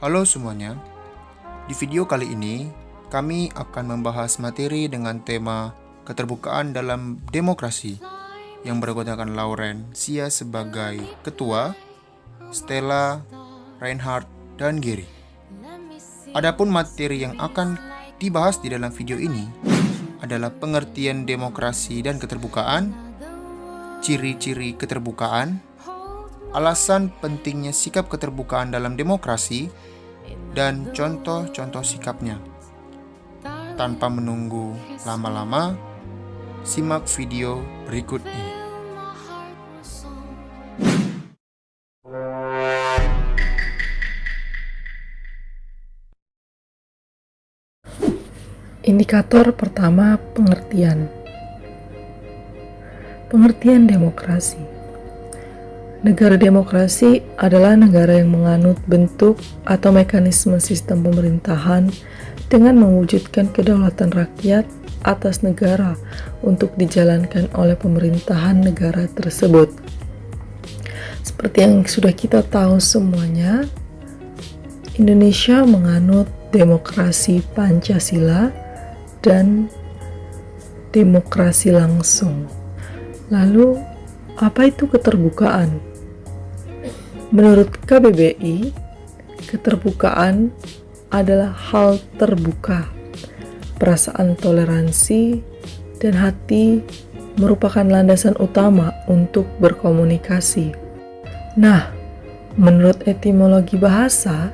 Halo semuanya, di video kali ini kami akan membahas materi dengan tema keterbukaan dalam demokrasi yang beranggotakan Lauren Sia sebagai ketua, Stella, Reinhardt, dan Gary. Adapun materi yang akan dibahas di dalam video ini adalah pengertian demokrasi dan keterbukaan, ciri-ciri keterbukaan, alasan pentingnya sikap keterbukaan dalam demokrasi, dan contoh-contoh sikapnya. Tanpa menunggu lama-lama, simak video berikut ini. Indikator pertama, pengertian. Pengertian demokrasi. Negara demokrasi adalah negara yang menganut bentuk atau mekanisme sistem pemerintahan dengan mewujudkan kedaulatan rakyat atas negara untuk dijalankan oleh pemerintahan negara tersebut. Seperti yang sudah kita tahu semuanya, Indonesia menganut demokrasi Pancasila dan demokrasi langsung. Lalu, apa itu keterbukaan? Menurut KBBI, keterbukaan adalah hal terbuka, perasaan toleransi, dan hati merupakan landasan utama untuk berkomunikasi. Nah, menurut etimologi bahasa,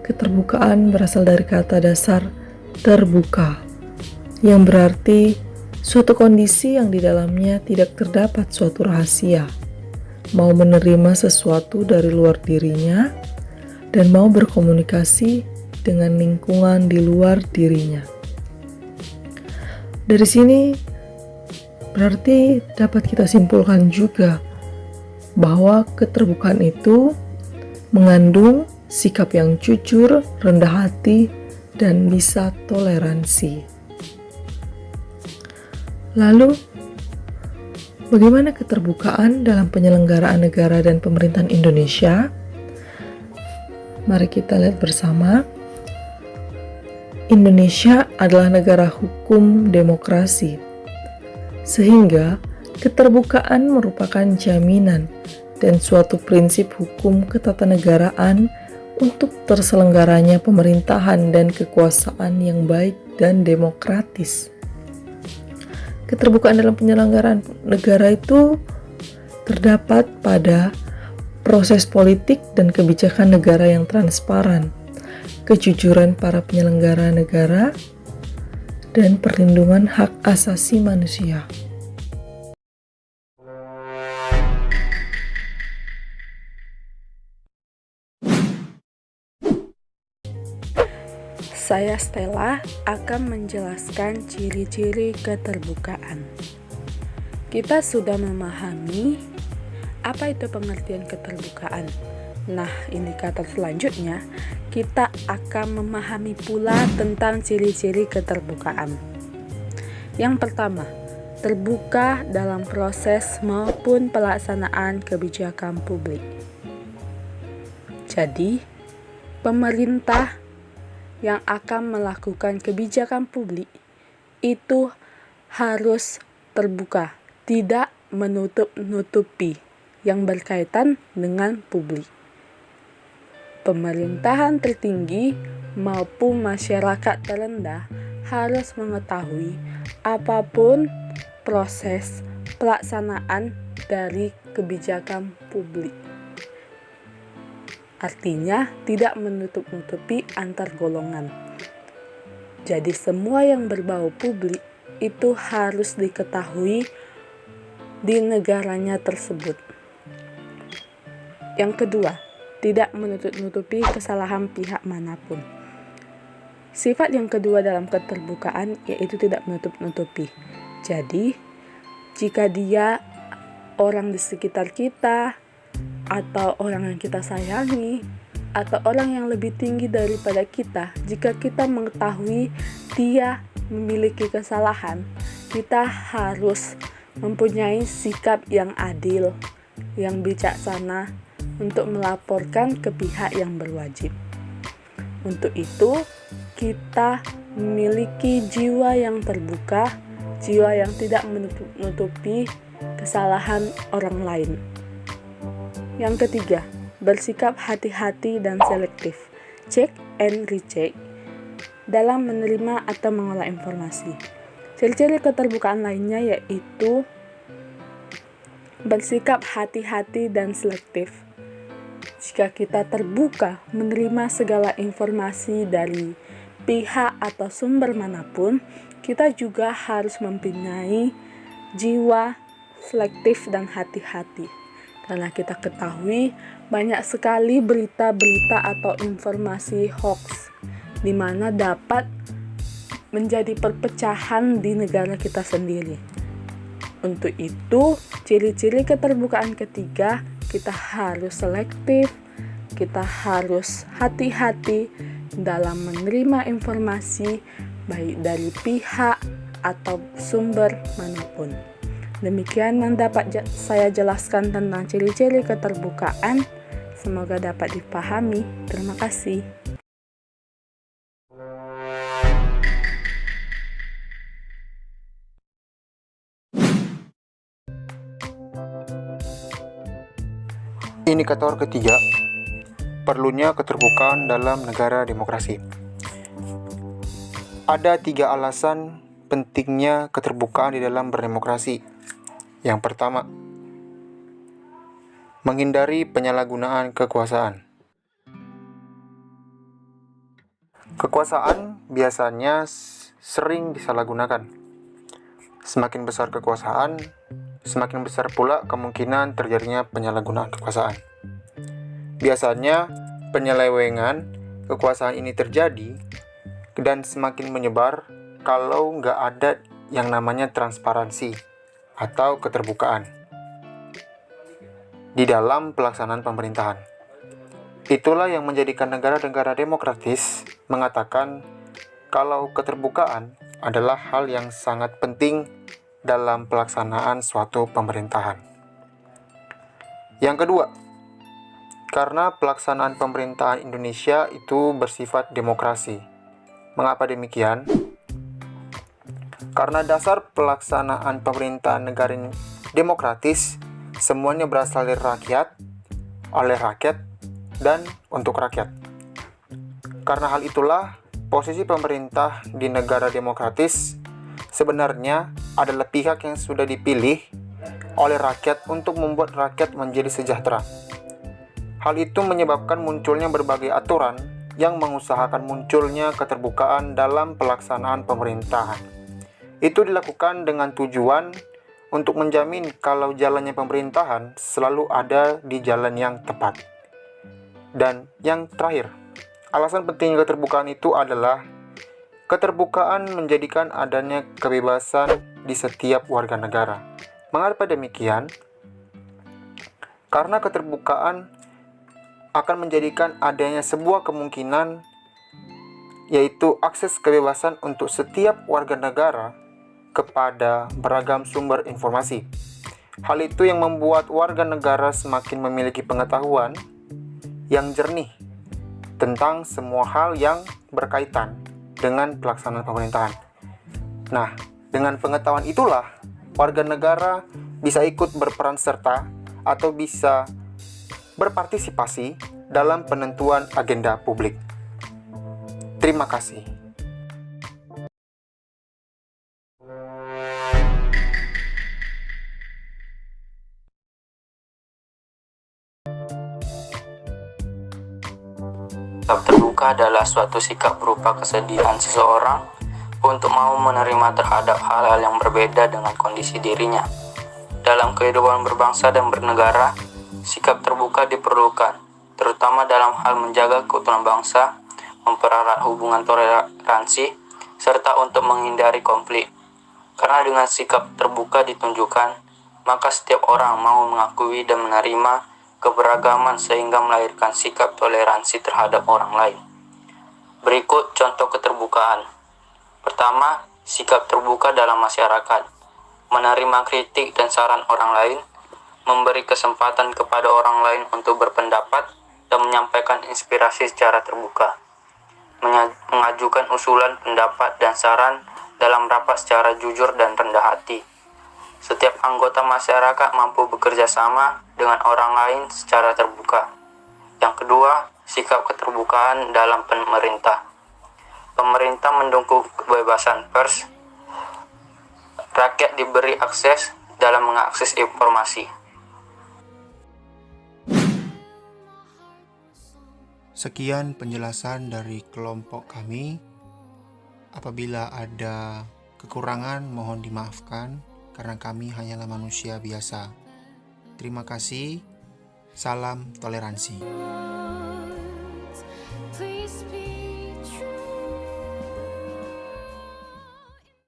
keterbukaan berasal dari kata dasar terbuka, yang berarti suatu kondisi yang di dalamnya tidak terdapat suatu rahasia, mau menerima sesuatu dari luar dirinya, dan mau berkomunikasi dengan lingkungan di luar dirinya. Dari sini, berarti dapat kita simpulkan juga bahwa keterbukaan itu mengandung sikap yang jujur, rendah hati, dan bisa toleransi. Lalu, bagaimana keterbukaan dalam penyelenggaraan negara dan pemerintahan Indonesia? Mari kita lihat bersama. Indonesia adalah negara hukum demokrasi, sehingga keterbukaan merupakan jaminan dan suatu prinsip hukum ketatanegaraan untuk terselenggaranya pemerintahan dan kekuasaan yang baik dan demokratis. Keterbukaan dalam penyelenggaraan negara itu terdapat pada proses politik dan kebijakan negara yang transparan, kejujuran para penyelenggara negara, dan perlindungan hak asasi manusia. Saya Stella akan menjelaskan ciri-ciri keterbukaan. Kita sudah memahami apa itu pengertian keterbukaan. Nah, indikator selanjutnya kita akan memahami pula tentang ciri-ciri keterbukaan. Yang pertama, terbuka dalam proses maupun pelaksanaan kebijakan publik. Jadi, pemerintah yang akan melakukan kebijakan publik itu harus terbuka, tidak menutup-nutupi yang berkaitan dengan publik. Pemerintahan tertinggi maupun masyarakat terendah harus mengetahui apapun proses pelaksanaan dari kebijakan publik. Artinya tidak menutup-nutupi antar golongan. Jadi semua yang berbau publik itu harus diketahui di negaranya tersebut. Yang kedua, tidak menutup-nutupi kesalahan pihak manapun. Sifat yang kedua dalam keterbukaan yaitu tidak menutup-nutupi. Jadi, jika dia orang di sekitar kita, atau orang yang kita sayangi, atau orang yang lebih tinggi daripada kita, jika kita mengetahui dia memiliki kesalahan, kita harus mempunyai sikap yang adil, yang bijaksana untuk melaporkan ke pihak yang berwajib. Untuk itu, kita memiliki jiwa yang terbuka, jiwa yang tidak menutupi kesalahan orang lain. Yang ketiga, bersikap hati-hati dan selektif. Check and recheck dalam menerima atau mengolah informasi. Ciri-ciri keterbukaan lainnya yaitu bersikap hati-hati dan selektif. Jika kita terbuka menerima segala informasi dari pihak atau sumber manapun, kita juga harus mempunyai jiwa selektif dan hati-hati. Karena kita ketahui banyak sekali berita-berita atau informasi hoax di mana dapat menjadi perpecahan di negara kita sendiri. Untuk itu, ciri-ciri keterbukaan ketiga, kita harus selektif, kita harus hati-hati dalam menerima informasi baik dari pihak atau sumber manapun. Demikian yang dapat saya jelaskan tentang ciri-ciri keterbukaan. Semoga dapat dipahami. Terima kasih. Indikator ketiga, perlunya keterbukaan dalam negara demokrasi. Ada 3 alasan pentingnya keterbukaan di dalam berdemokrasi. Yang pertama, menghindari penyalahgunaan kekuasaan. Kekuasaan biasanya sering disalahgunakan. Semakin besar kekuasaan, semakin besar pula kemungkinan terjadinya penyalahgunaan kekuasaan. Biasanya, penyelewengan kekuasaan ini terjadi dan semakin menyebar kalau nggak ada yang namanya transparansi atau keterbukaan di dalam pelaksanaan pemerintahan. Itulah yang menjadikan negara-negara demokratis mengatakan kalau keterbukaan adalah hal yang sangat penting dalam pelaksanaan suatu pemerintahan. Yang kedua, karena pelaksanaan pemerintahan Indonesia itu bersifat demokrasi. Mengapa demikian? Karena dasar pelaksanaan pemerintahan negara demokratis semuanya berasal dari rakyat, oleh rakyat, dan untuk rakyat. Karena hal itulah, posisi pemerintah di negara demokratis sebenarnya adalah pihak yang sudah dipilih oleh rakyat untuk membuat rakyat menjadi sejahtera. Hal itu menyebabkan munculnya berbagai aturan yang mengusahakan munculnya keterbukaan dalam pelaksanaan pemerintahan. Itu dilakukan dengan tujuan untuk menjamin kalau jalannya pemerintahan selalu ada di jalan yang tepat. Dan yang terakhir, alasan pentingnya keterbukaan itu adalah keterbukaan menjadikan adanya kebebasan di setiap warga negara. Mengapa demikian? Karena keterbukaan akan menjadikan adanya sebuah kemungkinan, yaitu akses kebebasan untuk setiap warga negara kepada beragam sumber informasi. Hal itu yang membuat warga negara semakin memiliki pengetahuan yang jernih tentang semua hal yang berkaitan dengan pelaksanaan pemerintahan. Nah, dengan pengetahuan itulah warga negara bisa ikut berperan serta atau bisa berpartisipasi dalam penentuan agenda publik. Terima kasih. Sikap terbuka adalah suatu sikap berupa kesediaan seseorang untuk mau menerima terhadap hal-hal yang berbeda dengan kondisi dirinya. Dalam kehidupan berbangsa dan bernegara, sikap terbuka diperlukan, terutama dalam hal menjaga keutuhan bangsa, mempererat hubungan toleransi, serta untuk menghindari konflik. Karena dengan sikap terbuka ditunjukkan, maka setiap orang mau mengakui dan menerima keberagaman sehingga melahirkan sikap toleransi terhadap orang lain. Berikut contoh keterbukaan. Pertama, sikap terbuka dalam masyarakat. Menerima kritik dan saran orang lain, memberi kesempatan kepada orang lain untuk berpendapat dan menyampaikan inspirasi secara terbuka. mengajukan usulan, pendapat, dan saran dalam rapat secara jujur dan rendah hati. Setiap anggota masyarakat mampu bekerja sama dengan orang lain secara terbuka. Yang kedua, sikap keterbukaan dalam pemerintah. Pemerintah mendukung kebebasan pers. Rakyat diberi akses dalam mengakses informasi. Sekian penjelasan dari kelompok kami. Apabila ada kekurangan, mohon dimaafkan karena kami hanyalah manusia biasa. Terima kasih. Salam toleransi. Please be